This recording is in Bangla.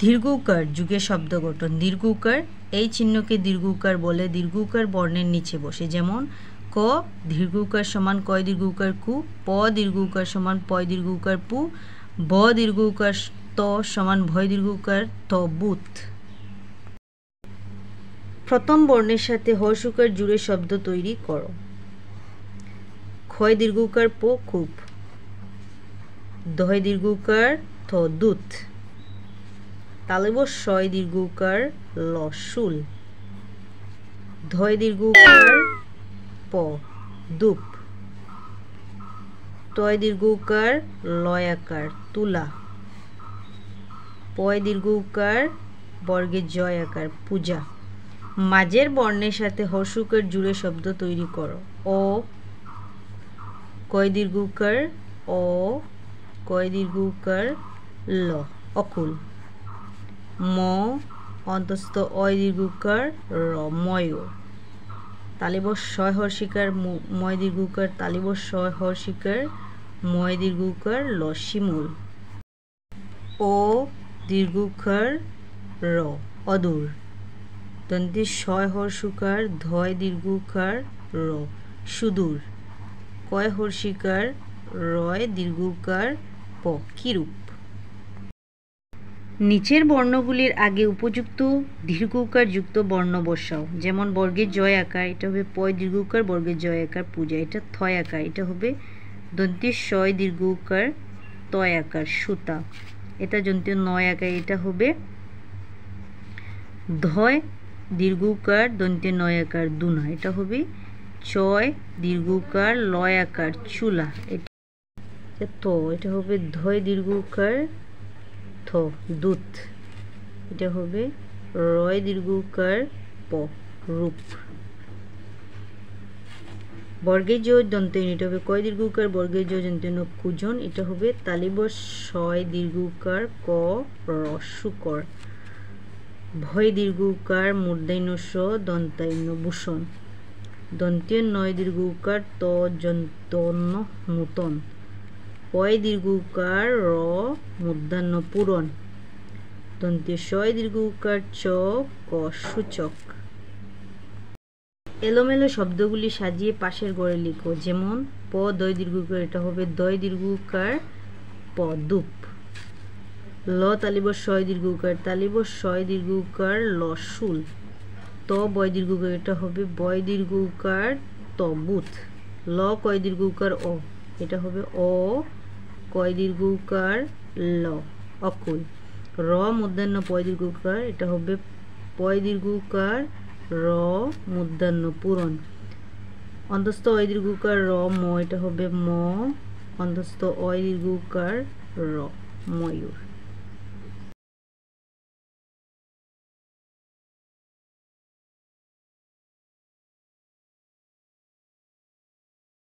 দীর্ঘ-উকার যুগের শব্দ গঠন। দীর্ঘ-উকার এই চিহ্নকে দীর্ঘ-উকার বলে। দীর্ঘ-উকার বর্ণের নিচে বসে, যেমন ক দীর্ঘ-উকার সমান কয় দীর্ঘ-উকার কু, প দীর্ঘ-উকার সমান পয় দীর্ঘ-উকার পু, ব দীর্ঘ-উকার ত সমান ভয় দীর্ঘ-উকার ত বুত। প্রথম বর্ণের সাথে হর্ষ-উকার জুড়ে শব্দ তৈরি করো। ক্ষয় দীর্ঘ-উকার প খুব, দয় দীর্ঘ-উকার থ দুত, তালব্য শয় দীর্ঘ-উকার ল শুল, ধয় দীর্ঘ-উকার প দুপ, তয় দীর্ঘ-উকার লয়াকার তুলা, পয় দীর্ঘ-উকার বর্গের জয় আকার পূজা। মাঝের বর্ণের সাথে হর্ষ-উকার জুড়ে শব্দ তৈরি করো। অ কয় দীর্ঘ-উকার অ, কয় দীর্ঘ-উকার ল অকুল, ম অন্তস্থ অয় দীর্ঘ-উকার র ময়ূর, তালিব শয় হর্ষিকার ময় দীর্ঘ-উকার তালিব শয় হর্ষিকার ময় দীর্ঘ-উকার ল শিমুল, ও দীর্ঘ-উকার র অদূর, দন্তে শয় হর্ষিকার ধয় দীর্ঘ-উকার র সুদূর, কয় হর্ষিকার রয় দীর্ঘ-উকার প কিরূপ। নিচের বর্ণগুলির আগে উপযুক্ত দীর্ঘ-উকার যুক্ত বর্ণ বসাও। যেমন বর্গের জয় আকার, এটা হবে পয় দীর্ঘ-উকার বর্গের জয় আকার পূজা, এটা থয় আকার, এটা হবে দন্তীয় শয় দীর্ঘ-উকার তয় আকার সুতা, এটা দন্তীয় নয় আকার, এটা হবে ধয় দীর্ঘ-উকার দন্তীয় নয় আকার দুনা, এটা হবে চয় দীর্ঘ-উকার লয় আকার চুলা, এটা তো এটা হবে ধয় দীর্ঘ-উকার থ দুধ, এটা হবে রয় দীর্ঘ-উকার প রূপ। বর্গের জয় দন্তইন, এটা হবে কয় দীর্ঘ-উকার বর্গের জয় দন্তইন কুজন, এটা হবে তালিব শয় দীর্ঘ-উকার ক র শুকর, ভয় দীর্ঘ-উকার মূর্ধন্য স দন্তাইন্য ভূষণ, দন্তীয় নয় দীর্ঘ-উকার ত যন্তন্য নূতন, পয় দীর্ঘ-উকার র মূর্ধন্য পূরণ, দন্তীয় শয় দীর্ঘ-উকার চ ক সূচক। এলোমেলো শব্দগুলি সাজিয়ে পাশের ঘরে লিখো। যেমন প দয় দীর্ঘ-উকার, এটা হবে দয় দীর্ঘ-উকার প দুপ, ল তালিব শয় দীর্ঘ-উকার তালিব শয় দীর্ঘ-উকার ল শুল, ত বয় দীর্ঘ-উকার, এটা হবে বয় দীর্ঘ-উকার ত বুত, ল কয় দীর্ঘ-উকার অ, এটা হবে অ কয় দীর্ঘ-উকার ল অকুল, র মূর্ধন্য পয় দীর্ঘ-উকার, এটা হবে পয় দীর্ঘ-উকার র মূর্ধন্য পূরণ, অন্তস্থ অয় দীর্ঘ-উকার র ম, এটা হবে ম অন্তস্থ অয় দীর্ঘ-উকার র ময়ূর।